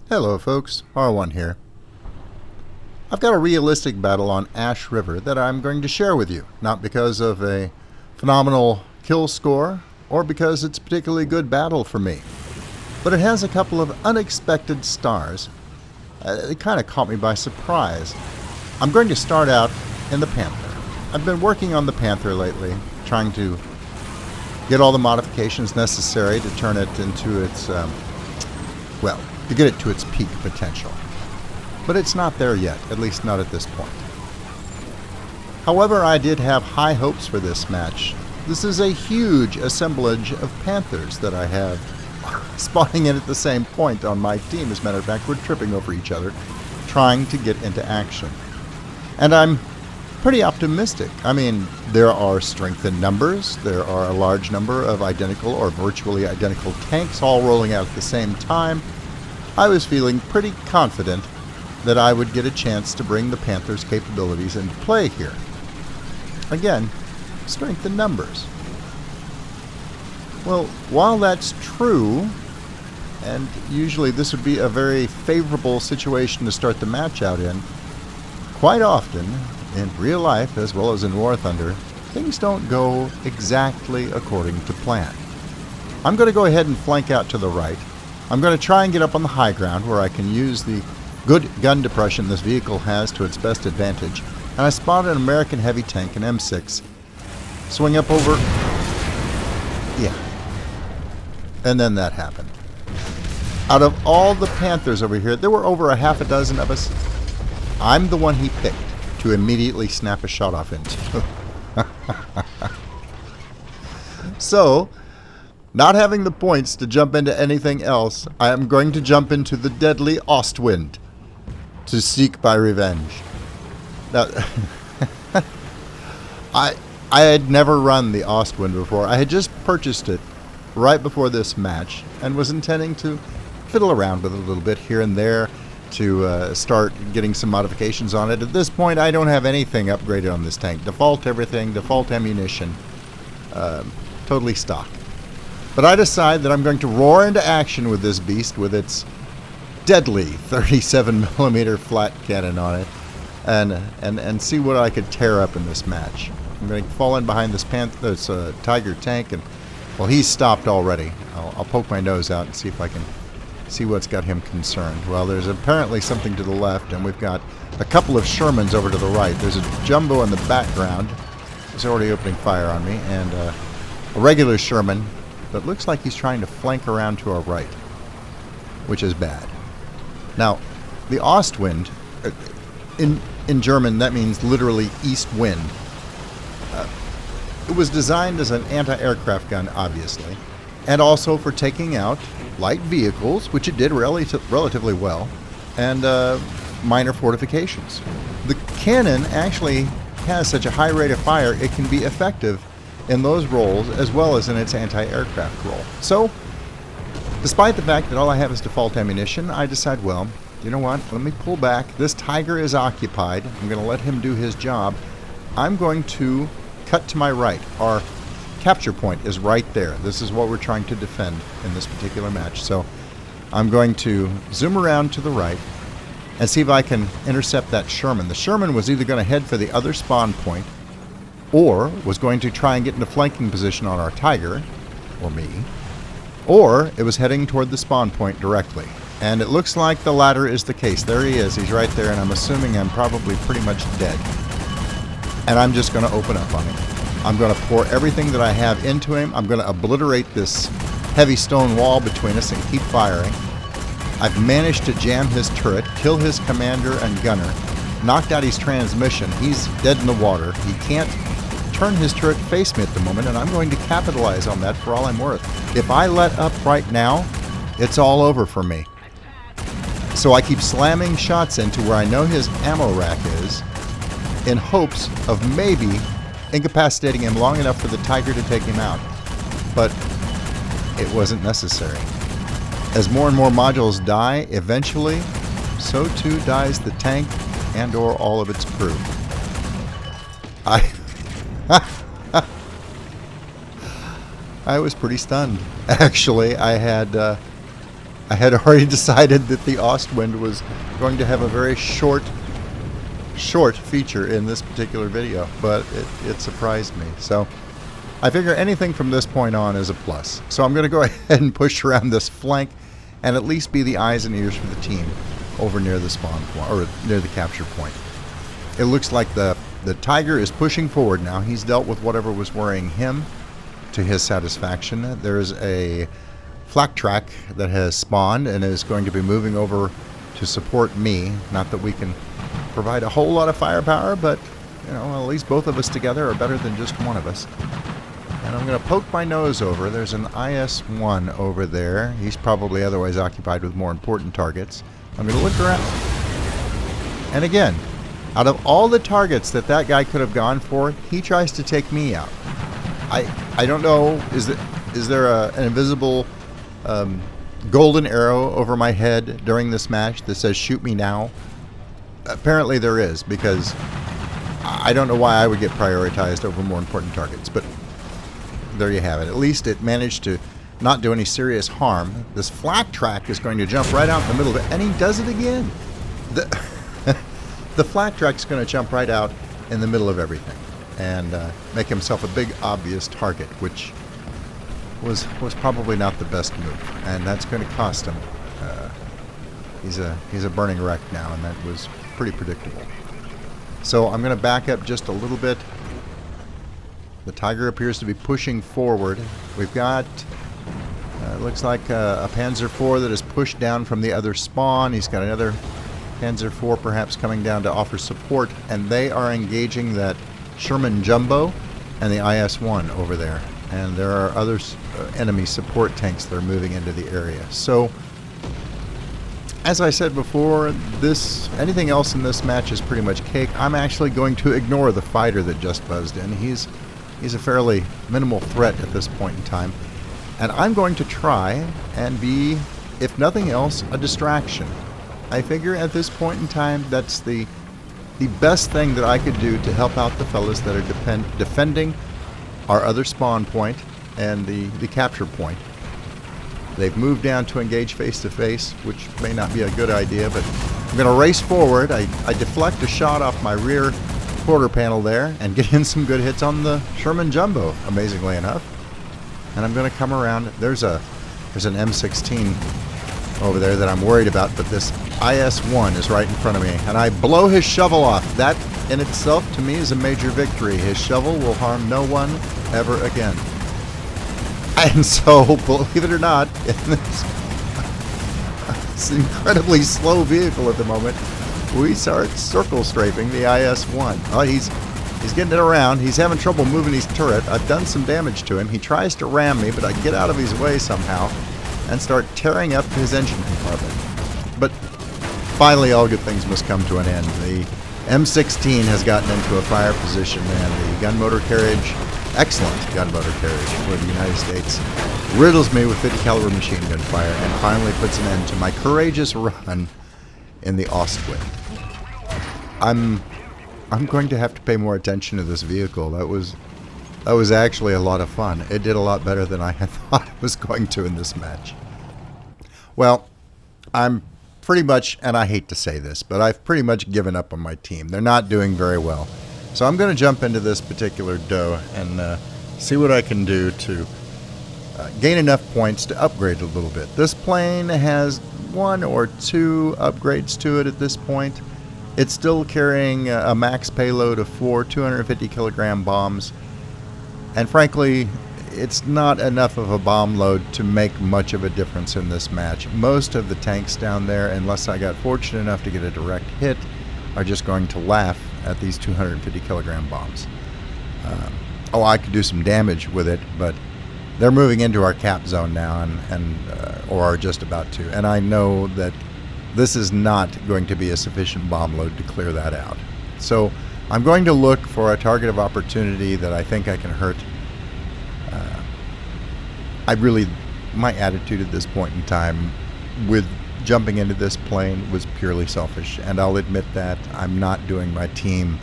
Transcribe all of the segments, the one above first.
Hello folks, R1 here. I've got a realistic battle on Ash River that I'm going to share with you, not because of a phenomenal kill score or because it's a particularly good battle for me, but it has a couple of unexpected stars. It kind of caught me by surprise. I'm going to start out in the Panther. I've been working on the Panther lately, trying to get all the modifications necessary to turn it into its, to get it to its peak potential. But it's not there yet, at least not at this point. However, I did have high hopes for this match. This is a huge assemblage of Panthers that I have spawning in at the same point on my team. As a matter of fact, we're tripping over each other, trying to get into action. And I'm pretty optimistic. I mean, there are strength in numbers, there are a large number of identical or virtually identical tanks all rolling out at the same time. I was feeling pretty confident that I would get a chance to bring the Panther's capabilities into play here. Again, strength in numbers. Well, while that's true, and usually this would be a very favorable situation to start the match out in, quite often, in real life as well as in War Thunder, things don't go exactly according to plan. I'm going to go ahead and flank out to the right. I'm going to try and get up on the high ground where I can use the good gun depression this vehicle has to its best advantage. And I spotted an American heavy tank, an M6, swing up over... Yeah. And then that happened. Out of all the Panthers over here, there were over a half a dozen of us. I'm the one he picked to immediately snap a shot off into. So, not having the points to jump into anything else, I am going to jump into the deadly Ostwind to seek my revenge. Now, I had never run the Ostwind before. I had just purchased it right before this match and was intending to fiddle around with it a little bit here and there to start getting some modifications on it. At this point, I don't have anything upgraded on this tank. Default everything, default ammunition, totally stock. But I decide that I'm going to roar into action with this beast with its deadly 37mm flat cannon on it and see what I could tear up in this match. I'm going to fall in behind this Tiger tank, and well, he's stopped already. I'll poke my nose out and see if I can see what's got him concerned. Well, there's apparently something to the left, and we've got a couple of Shermans over to the right. There's a jumbo in the background. He's already opening fire on me, and a regular Sherman that looks like he's trying to flank around to our right, which is bad. Now, the Ostwind, in German, that means literally east wind. It was designed as an anti-aircraft gun, obviously, and also for taking out light vehicles, which it did relatively well, and minor fortifications. The cannon actually has such a high rate of fire, it can be effective in those roles as well as in its anti-aircraft role. So, despite the fact that all I have is default ammunition, I decide, well, you know what, let me pull back. This Tiger is occupied. I'm going to let him do his job. I'm going to cut to my right. Our capture point is right there. This is what we're trying to defend in this particular match. So, I'm going to zoom around to the right and see if I can intercept that Sherman. The Sherman was either going to head for the other spawn point or was going to try and get into flanking position on our Tiger, or me, or it was heading toward the spawn point directly. And it looks like the latter is the case. There he is. He's right there, and I'm assuming I'm probably pretty much dead. And I'm just going to open up on him. I'm going to pour everything that I have into him. I'm going to obliterate this heavy stone wall between us and keep firing. I've managed to jam his turret, kill his commander and gunner, knocked out his transmission. He's dead in the water. He can't turn his turret face me at the moment, and I'm going to capitalize on that for all I'm worth. If I let up right now, it's all over for me. So I keep slamming shots into where I know his ammo rack is in hopes of maybe incapacitating him long enough for the Tiger to take him out. But it wasn't necessary. As more and more modules die, eventually, so too dies the tank and or all of its crew. I was pretty stunned. Actually, I had I had already decided that the Ostwind was going to have a very short feature in this particular video, but it surprised me. So I figure anything from this point on is a plus. So I'm going to go ahead and push around this flank and at least be the eyes and ears for the team over near the spawn point, or near the capture point. It looks like the Tiger is pushing forward now. He's dealt with whatever was worrying him to his satisfaction. There's a flak track that has spawned and is going to be moving over to support me. Not that we can provide a whole lot of firepower, but you know, at least both of us together are better than just one of us. And I'm going to poke my nose over. There's an IS-1 over there. He's probably otherwise occupied with more important targets. I'm going to look around. And again, out of all the targets that guy could have gone for, he tries to take me out. I don't know, is there an invisible golden arrow over my head during this match that says shoot me now? Apparently there is, because I don't know why I would get prioritized over more important targets, but there you have it. At least it managed to not do any serious harm. This flak track is going to jump right out in the middle of it, and he does it again. The flak track is going to jump right out in the middle of everything and make himself a big obvious target, which was probably not the best move, and that's going to cost him. He's a burning wreck now, and that was pretty predictable. So I'm going to back up just a little bit. The Tiger appears to be pushing forward. We've got, looks like a Panzer IV that is pushed down from the other spawn. He's got another Panzer IV perhaps coming down to offer support, and they are engaging that Sherman Jumbo and the IS-1 over there. And there are other enemy support tanks that are moving into the area. So, as I said before, anything else in this match is pretty much cake. I'm actually going to ignore the fighter that just buzzed in. He's a fairly minimal threat at this point in time. And I'm going to try and be, if nothing else, a distraction. I figure at this point in time that's the best thing that I could do to help out the fellas that are defending our other spawn point and the capture point. They've moved down to engage face-to-face, which may not be a good idea, but I'm going to race forward. I deflect a shot off my rear quarter panel there and get in some good hits on the Sherman Jumbo, amazingly enough. And I'm going to come around. There's an M16 over there that I'm worried about, but this IS-1 is right in front of me, and I blow his shovel off. That in itself, to me, is a major victory. His shovel will harm no one ever again. And so, believe it or not, in this incredibly slow vehicle at the moment, we start circle strafing the IS-1. Oh, he's getting it around. He's having trouble moving his turret. I've done some damage to him. He tries to ram me, but I get out of his way somehow and start tearing up his engine compartment. But finally, all good things must come to an end. The M16 has gotten into a fire position, and the gun motor carriage, excellent gun motor carriage for the United States, riddles me with 50 caliber machine gun fire and finally puts an end to my courageous run in the Ostwind. I'm going to have to pay more attention to this vehicle. That was actually a lot of fun. It did a lot better than I had thought it was going to in this match. Well, I'm pretty much, and I hate to say this, but I've pretty much given up on my team. They're not doing very well. So I'm going to jump into this particular doe and see what I can do to gain enough points to upgrade a little bit. This plane has 1 or 2 upgrades to it at this point. It's still carrying a max payload of 4 250 kilogram bombs. And frankly, it's not enough of a bomb load to make much of a difference in this match. Most of the tanks down there, unless I got fortunate enough to get a direct hit, are just going to laugh at these 250 kilogram bombs. I could do some damage with it, but they're moving into our cap zone now, or are just about to. And I know that this is not going to be a sufficient bomb load to clear that out. So I'm going to look for a target of opportunity that I think I can hurt. My attitude at this point in time with jumping into this plane was purely selfish, and I'll admit that I'm not doing my team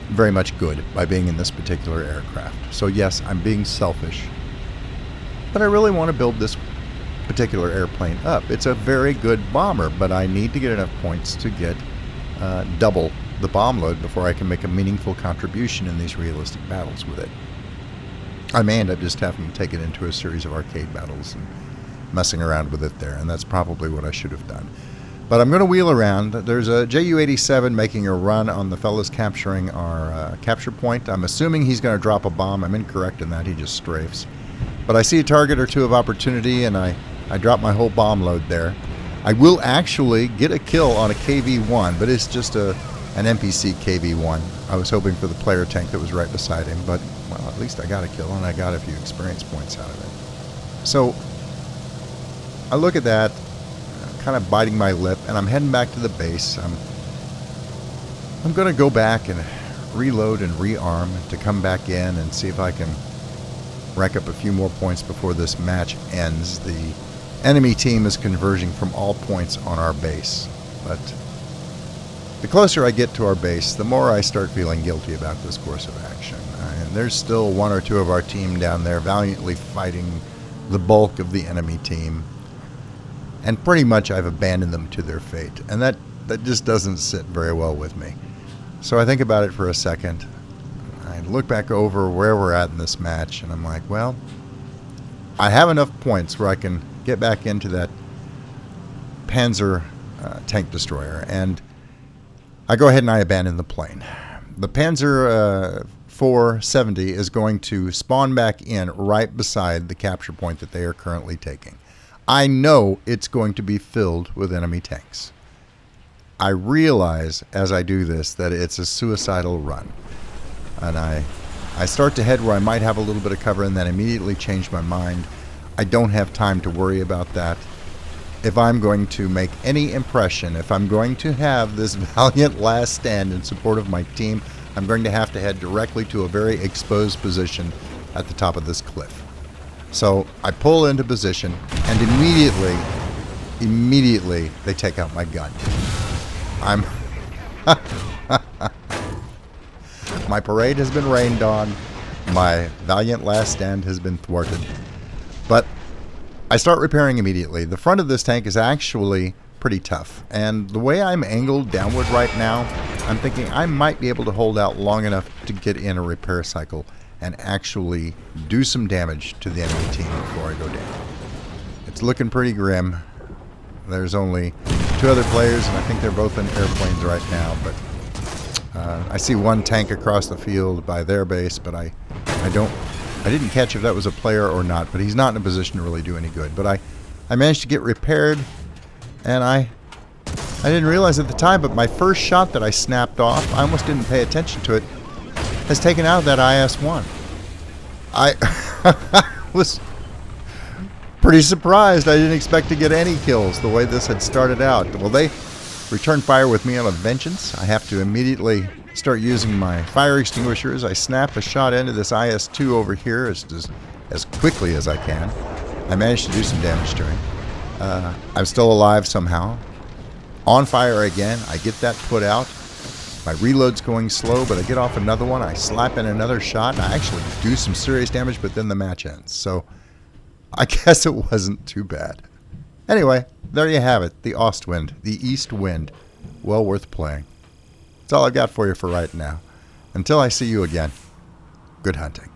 very much good by being in this particular aircraft. So yes, I'm being selfish, but I really want to build this particular airplane up. It's a very good bomber, but I need to get enough points to get double the bomb load before I can make a meaningful contribution in these realistic battles with it. I may end up just having to take it into a series of arcade battles and messing around with it there, and that's probably what I should have done. But I'm going to wheel around. There's a Ju-87 making a run on the fellas capturing our capture point. I'm assuming he's going to drop a bomb. I'm incorrect in that. He just strafes. But I see a target or two of opportunity, and I drop my whole bomb load there. I will actually get a kill on a KV-1, but it's just an NPC KV-1. I was hoping for the player tank that was right beside him, but, well, at least I got a kill, and I got a few experience points out of it. So I look at that, kind of biting my lip, and I'm heading back to the base. I'm going to go back and reload and rearm to come back in and see if I can rack up a few more points before this match ends. The enemy team is converging from all points on our base, but the closer I get to our base, the more I start feeling guilty about this course of action. And there's still one or two of our team down there valiantly fighting the bulk of the enemy team. And pretty much I've abandoned them to their fate. And that just doesn't sit very well with me. So I think about it for a second. I look back over where we're at in this match, and I'm like, well, I have enough points where I can get back into that Panzer tank destroyer. And I go ahead and I abandon the plane. The Panzer 470 is going to spawn back in right beside the capture point that they are currently taking. I know it's going to be filled with enemy tanks. I realize as I do this that it's a suicidal run. And I start to head where I might have a little bit of cover and then immediately change my mind. I don't have time to worry about that. If I'm going to make any impression, if I'm going to have this valiant last stand in support of my team, I'm going to have to head directly to a very exposed position at the top of this cliff. So I pull into position, and immediately they take out my gun. My parade has been rained on. My valiant last stand has been thwarted. But I start repairing immediately. The front of this tank is actually pretty tough. And the way I'm angled downward right now, I'm thinking I might be able to hold out long enough to get in a repair cycle and actually do some damage to the enemy team before I go down. It's looking pretty grim. There's only two other players, and I think they're both in airplanes right now, but I see one tank across the field by their base, but I didn't catch if that was a player or not, but he's not in a position to really do any good. But I managed to get repaired, and I didn't realize at the time, but my first shot that I snapped off, I almost didn't pay attention to it, has taken out that IS-1. I was pretty surprised. I didn't expect to get any kills the way this had started out. Well, they returned fire with me on a vengeance. I have to immediately start using my fire extinguishers. I snap a shot into this IS-2 over here as quickly as I can. I managed to do some damage to him. I'm still alive somehow. On fire again. I get that put out. My reload's going slow, but I get off another one. I slap in another shot, and I actually do some serious damage, but then the match ends. So I guess it wasn't too bad. Anyway, there you have it. The Ostwind, the East Wind. Well worth playing. That's all I've got for you for right now. Until I see you again, good hunting.